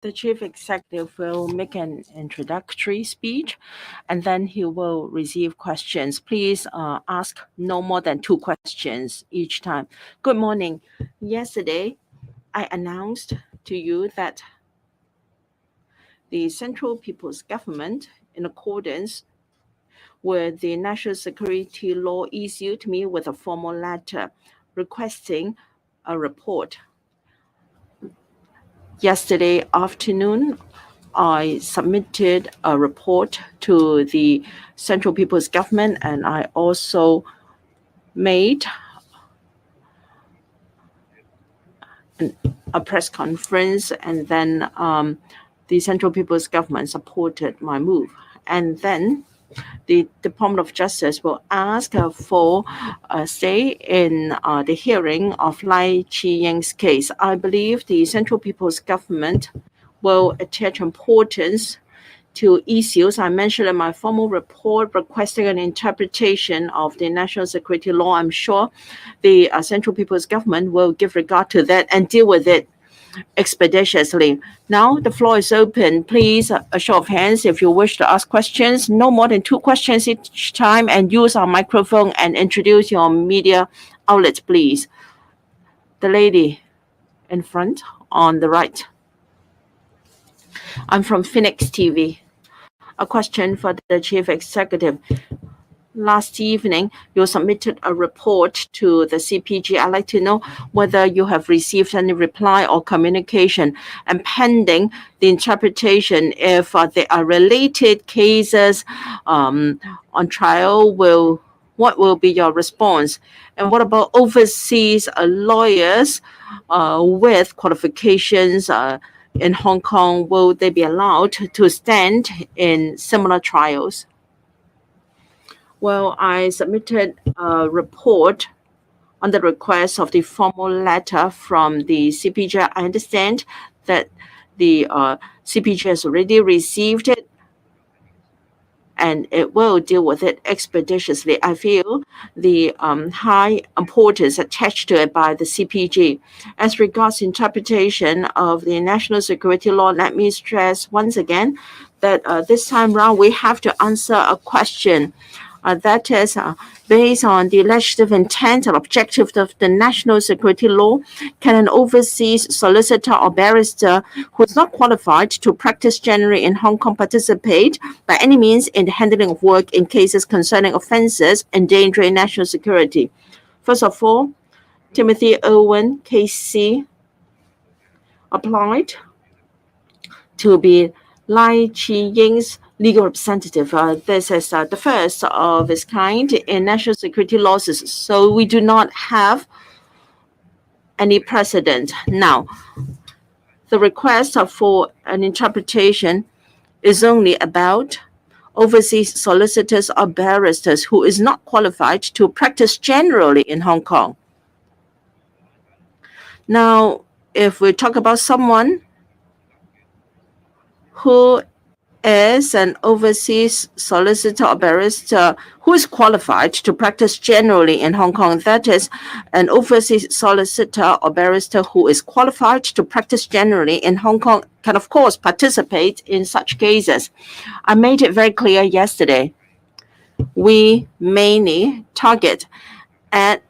The chief executive will make an introductory speech, and then he will receive questions. Please ask no more than 2 questions each time. Good morning. Yesterday, I announced to you that the Central People's Government, in accordance with the national security law, issued me with a formal letter requesting a report. Yesterday afternoon, I submitted a report to the Central People's Government, and I also made a press conference, and then the Central People's Government supported my move. And then the Department of Justice will ask for a stay in the hearing of Lai Chi-ying's case. I believe the Central People's Government will attach importance to issues I mentioned in my formal report requesting an interpretation of the national security law. I'm sure the Central People's Government will give regard to that and deal with it expeditiously. Now the floor is open. Please, a show of hands if you wish to ask questions. No more than 2 questions each time, and use our microphone and introduce your media outlets, please. The lady in front on the right. I'm from Phoenix TV. A question for the chief executive. Last evening, you submitted a report to the CPG. I'd like to know whether you have received any reply or communication, and pending the interpretation, if there are related cases on trial, what will be your response? And what about overseas lawyers with qualifications in Hong Kong? Will they be allowed to stand in similar trials? Well, I submitted a report on the request of the formal letter from the CPG. I understand that the CPG has already received it, and it will deal with it expeditiously. I feel the high importance attached to it by the CPG. As regards interpretation of the national security law, let me stress once again that this time round we have to answer a question that is based on the legislative intent and objective of the national security law. Can an overseas solicitor or barrister who is not qualified to practice generally in Hong Kong participate by any means in the handling of work in cases concerning offences endangering national security? First of all, Timothy Irwin, KC, applied to be Lai Chi-ying's legal representative. This is the first of its kind in national security laws, so we do not have any precedent. Now, the request for an interpretation is only about overseas solicitors or barristers who is not qualified to practice generally in Hong Kong. Now, if we talk about someone who is an overseas solicitor or barrister who is qualified to practice generally in Hong Kong, that is, an overseas solicitor or barrister who is qualified to practice generally in Hong Kong can, of course, participate in such cases. I made it very clear yesterday. We mainly target at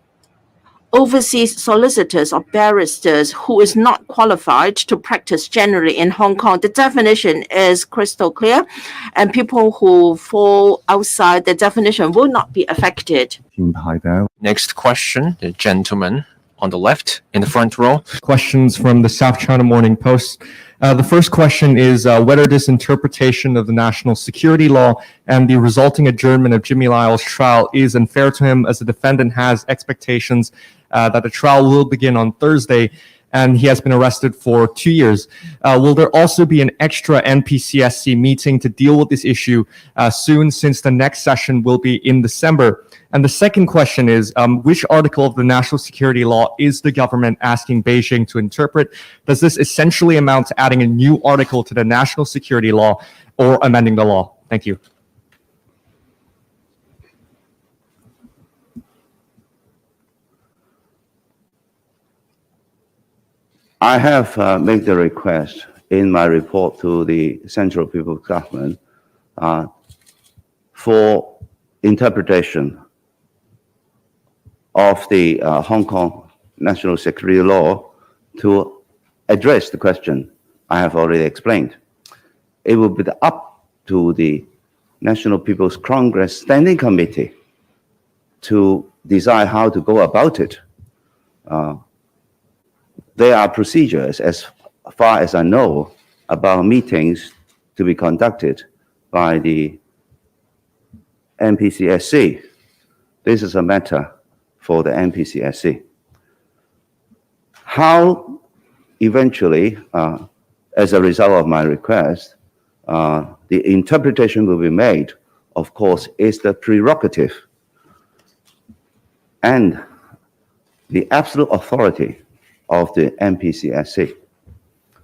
overseas solicitors or barristers who is not qualified to practice generally in Hong Kong. The definition is crystal clear, and people who fall outside the definition will not be affected. Next question, the gentleman on the left in the front row. Questions from the South China Morning Post. The first question is whether this interpretation of the national security law and the resulting adjournment of Jimmy Lyle's trial is unfair to him, as the defendant has expectations that the trial will begin on Thursday, and he has been arrested for 2 years. Will there also be an extra NPCSC meeting to deal with this issue soon, since the next session will be in December? And the second question is, which article of the national security law is the government asking Beijing to interpret? Does this essentially amount to adding a new article to the national security law or amending the law? Thank you. I have made the request in my report to the Central People's Government for interpretation of the Hong Kong national security law to address the question I have already explained. It will be up to the National People's Congress Standing Committee to decide how to go about it. There are procedures, as far as I know, about meetings to be conducted by the NPCSC. This is a matter for the NPCSC. How eventually, as a result of my request, the interpretation will be made, of course, is the prerogative and the absolute authority of the NPCSC.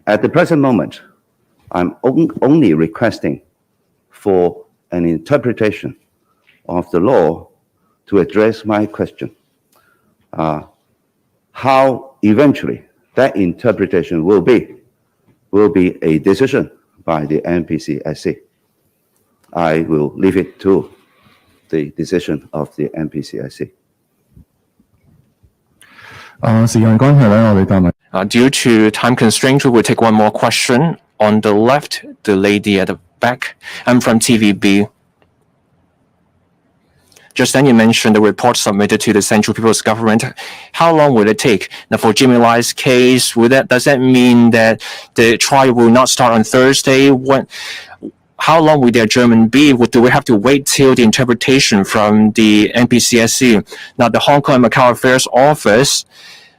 At the present moment, I'm only requesting for an interpretation of the law to address my question. How eventually that interpretation will be a decision by the NPCSC. I will leave it to the decision of the NPCSC. Due to time constraint, we will take one more question. On the left, the lady at the back. I'm from TVB. Just then you mentioned the report submitted to the Central People's Government. How long will it take? Now for Jimmy Lai's case, does that mean that the trial will not start on Thursday? How long will the adjournment be? Do we have to wait till the interpretation from the NPCSC? Now the Hong Kong and Macau Affairs Office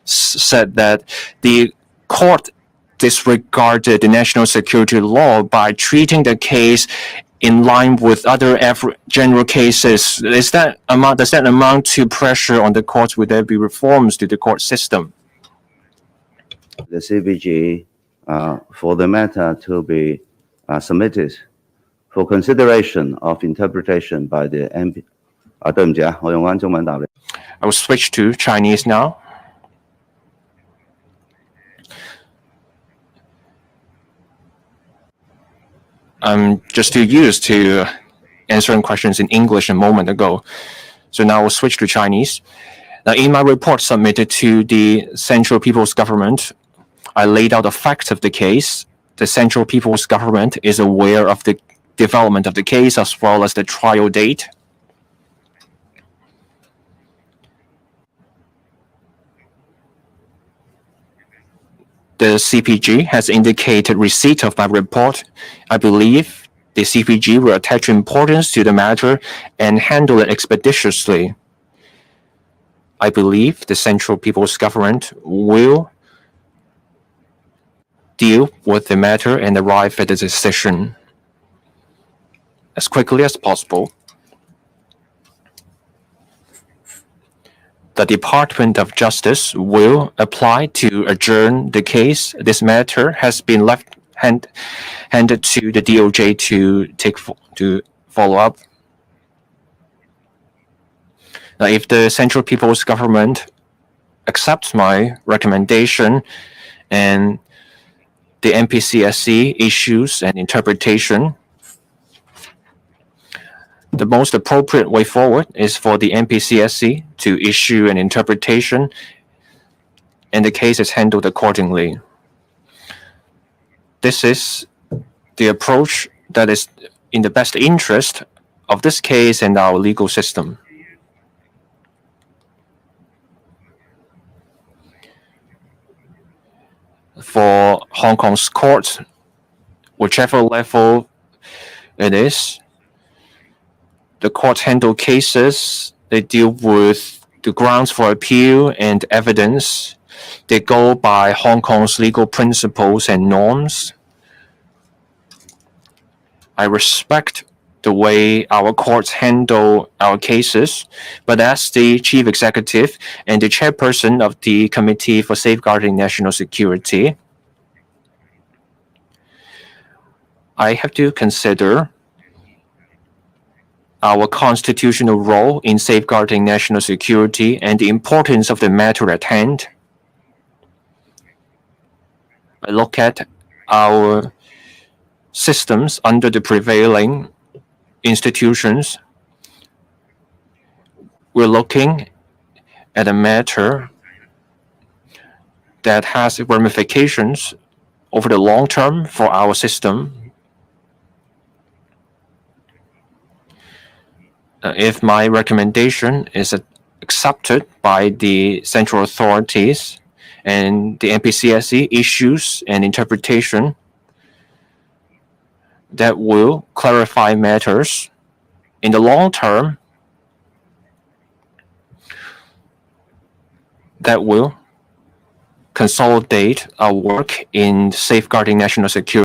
said that the court disregarded the national security law by treating the case in line with other general cases. Does that amount to pressure on the courts? Would there be reforms to the court system? The CPG, for the matter to be submitted for consideration of interpretation by the NP. 對唔住啊，我用返中文答你。I will switch to Chinese now. I'm just too used to answering questions in English a moment ago. So now we'll switch to Chinese. Now, in my report submitted to the Central People's Government, I laid out the facts of the case. The Central People's Government is aware of the development of the case as well as the trial date. The CPG has indicated receipt of my report. I believe the CPG will attach importance to the matter and handle it expeditiously. I believe the Central People's Government will deal with the matter and arrive at a decision as quickly as possible. The Department of Justice will apply to adjourn the case. This matter has been handed to the DOJ to follow up. Now, if the Central People's Government accepts my recommendation and the NPCSC issues an interpretation, the most appropriate way forward is for the NPCSC to issue an interpretation, and the case is handled accordingly. This is the approach that is in the best interest of this case and our legal system. For Hong Kong's court, whichever level it is, the courts handle cases, they deal with the grounds for appeal and evidence. They go by Hong Kong's legal principles and norms. I respect the way our courts handle our cases, but as the chief executive and the chairperson of the Committee for Safeguarding National Security, I have to consider our constitutional role in safeguarding national security and the importance of the matter at hand. I look at our systems under the prevailing institutions, we're looking at a matter that has ramifications over the long term for our system. If my recommendation is accepted by the central authorities and the NPCSE issues an interpretation that will clarify matters in the long term, that will consolidate our work in safeguarding national security.